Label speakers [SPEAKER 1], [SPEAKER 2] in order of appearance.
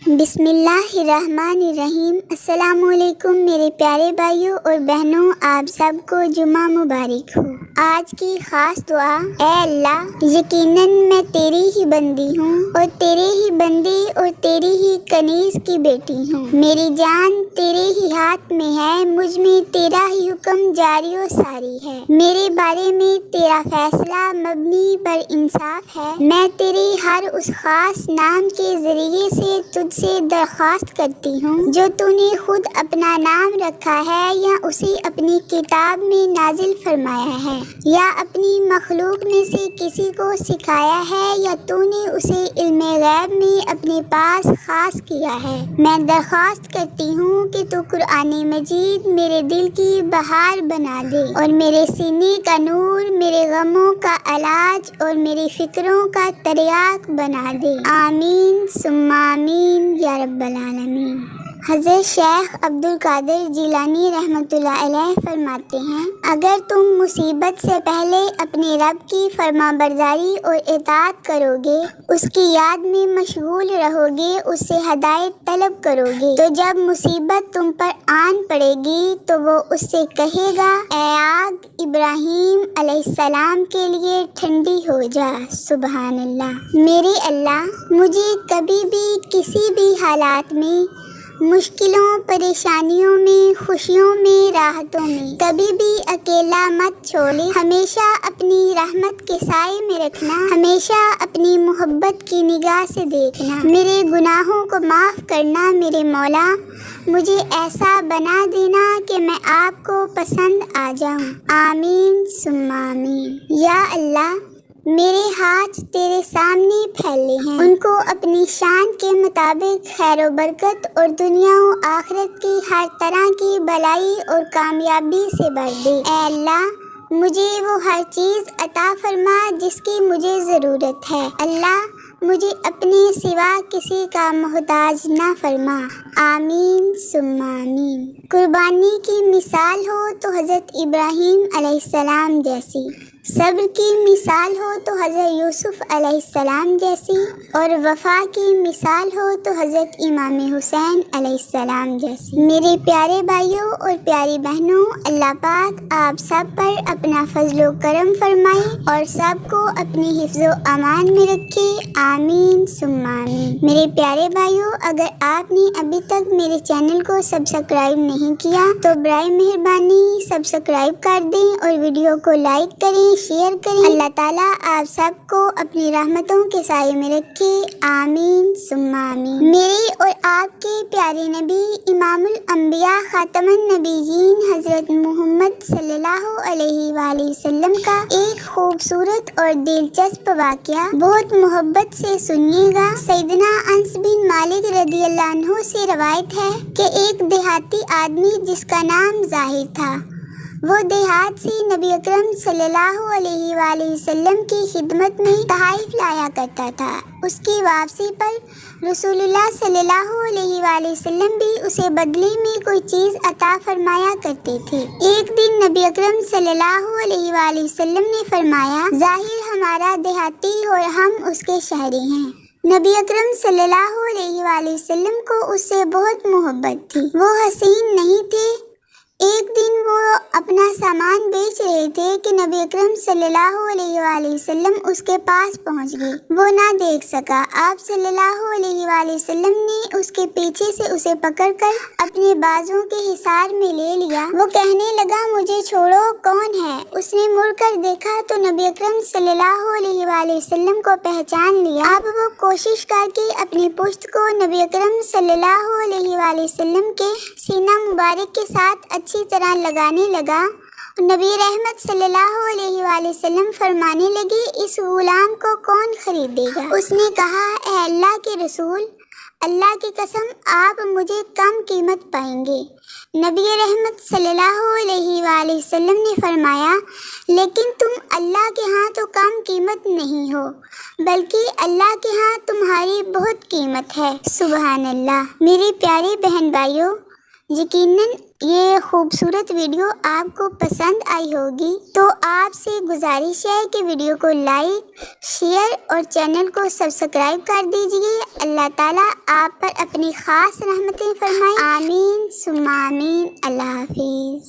[SPEAKER 1] بسم اللہ الرحمن الرحیم۔ السلام علیکم میرے پیارے بھائیوں اور بہنوں، آپ سب کو جمعہ مبارک ہو۔ آج کی خاص دعا: اے اللہ، یقیناً میں تیری ہی بندی ہوں اور تیرے ہی بندی اور تیری ہی کنیز کی بیٹی ہوں۔ میری جان تیرے ہی ہاتھ میں ہے، مجھ میں تیرا ہی حکم جاری و ساری ہے۔ میرے بارے میں تیرا فیصلہ مبنی پر انصاف ہے۔ میں تیرے ہر اس خاص نام کے ذریعے سے تجھ سے درخواست کرتی ہوں جو تو نے خود اپنا نام رکھا ہے یا اسے اپنی کتاب میں نازل فرمایا ہے یا اپنی مخلوق میں سے کسی کو سکھایا ہے یا تو نے اسے علم غیب میں اپنے پاس خاص کیا ہے۔ میں درخواست کرتی ہوں کہ تو قرآن مجید میرے دل کی بہار بنا دے اور میرے سینے کا نور، میرے غموں کا علاج اور میری فکروں کا تریاق بنا دے۔ آمین ثم آمین یا رب العالمین۔ حضرت شیخ عبد القادر جیلانی رحمۃ اللہ علیہ فرماتے ہیں، اگر تم مصیبت سے پہلے اپنے رب کی فرما برداری اور اطاعت کرو گے، اس کی یاد میں مشغول رہو گے، اس سے ہدایت طلب کرو گے، تو جب مصیبت تم پر آن پڑے گی تو وہ اس سے کہے گا، اے آگ، ابراہیم علیہ السلام کے لیے ٹھنڈی ہو جا۔ سبحان اللہ۔ میرے اللہ، مجھے کبھی بھی کسی بھی حالات میں، مشکلوں، پریشانیوں میں، خوشیوں میں، راحتوں میں کبھی بھی اکیلا مت چھوڑے۔ ہمیشہ اپنی رحمت کے سائے میں رکھنا، ہمیشہ اپنی محبت کی نگاہ سے دیکھنا، میرے گناہوں کو معاف کرنا۔ میرے مولا، مجھے ایسا بنا دینا کہ میں آپ کو پسند آ جاؤں۔ آمین ثم آمین۔ یا اللہ، میرے ہاتھ تیرے سامنے پھیلے ہیں، ان کو اپنی شان کے مطابق خیر و برکت اور دنیا و آخرت کی ہر طرح کی بلائی اور کامیابی سے بھر دے۔ اے اللہ، مجھے وہ ہر چیز عطا فرما جس کی مجھے ضرورت ہے۔ اللہ، مجھے اپنے سوا کسی کا محتاج نہ فرما۔ آمین ثم آمین۔ قربانی کی مثال ہو تو حضرت ابراہیم علیہ السلام جیسی، صبر کی مثال ہو تو حضرت یوسف علیہ السلام جیسی، اور وفا کی مثال ہو تو حضرت امام حسین علیہ السلام جیسی۔ میرے پیارے بھائیوں اور پیاری بہنوں، اللہ پاک آپ سب پر اپنا فضل و کرم فرمائے اور سب کو اپنی حفظ و امان میں رکھے۔ آمین ثم آمین۔ میرے پیارے بھائیوں، اگر آپ نے ابھی تک میرے چینل کو سبسکرائب نہیں کیا تو برائے مہربانی سبسکرائب کر دیں اور ویڈیو کو لائک کریں، شیئر کریں۔ اللہ تعالیٰ آپ سب کو اپنی رحمتوں کے سائے میں رکھے۔ آمین ثم آمین۔ میرے اور آپ کے پیارے نبی، امام الانبیاء، خاتم النبیین حضرت محمد صلی اللہ علیہ وآلہ وسلم کا ایک خوبصورت اور دلچسپ واقعہ بہت محبت سے سنیے گا۔ سیدنا انس بن مالک رضی اللہ عنہ سے روایت ہے کہ ایک دیہاتی آدمی جس کا نام ظاہر تھا، وہ دیہات سے نبی اکرم صلی اللہ علیہ وآلہ وسلم کی خدمت میں تحائف لایا کرتا تھا۔ اس کی واپسی پر رسول اللہ صلی اللہ علیہ وآلہ وسلم بھی اسے بدلے میں کوئی چیز عطا فرمایا کرتے تھے۔ ایک دن نبی اکرم صلی اللہ علیہ وآلہ وسلم نے فرمایا، ظاہر ہمارا دیہاتی اور ہم اس کے شہری ہیں۔ نبی اکرم صلی اللہ علیہ وآلہ وسلم کو اس سے بہت محبت تھی۔ وہ حسین نہیں تھے۔ ایک دن وہ اپنا سامان بیچ رہے تھے کہ نبی اکرم صلی اللہ علیہ وآلہ وسلم اس کے پاس پہنچ گئے۔ وہ نہ دیکھ سکا۔ آپ صلی اللہ علیہ وآلہ وسلم نے اس کے پیچھے سے اسے پکڑ کر اپنے بازوں کے حصار میں لے لیا۔ وہ کہنے لگا، مجھے چھوڑو، کون ہے؟ اس نے مڑ کر دیکھا تو نبی اکرم صلی اللہ علیہ وآلہ وسلم کو پہچان لیا۔ اب وہ کوشش کر کے اپنی پشت کو نبی اکرم صلی اللہ علیہ وآلہ وسلم کے سینہ مبارک کے ساتھ اچھی طرح لگانے لگا۔ نبی رحمت صلی اللہ علیہ وآلہ وسلم فرمانے لگے، اس غلام کو کون خریدے گا؟ اس نے کہا، اے اللہ کے رسول، اللہ کی قسم آپ مجھے کم قیمت پائیں گے۔ نبی رحمت صلی اللہ علیہ وآلہ وسلم نے فرمایا، لیکن تم اللہ کے ہاں تو کم قیمت نہیں ہو، بلکہ اللہ کے ہاں تمہاری بہت قیمت ہے۔ سبحان اللہ۔ میرے پیارے بہن بھائیوں، یقیناً یہ خوبصورت ویڈیو آپ کو پسند آئی ہوگی، تو آپ سے گزارش ہے کہ ویڈیو کو لائک، شیئر اور چینل کو سبسکرائب کر دیجیے۔ اللہ تعالیٰ آپ پر اپنی اپنی خاص رحمتیں فرمائے۔ آمین ثم آمین۔ اللہ حافظ۔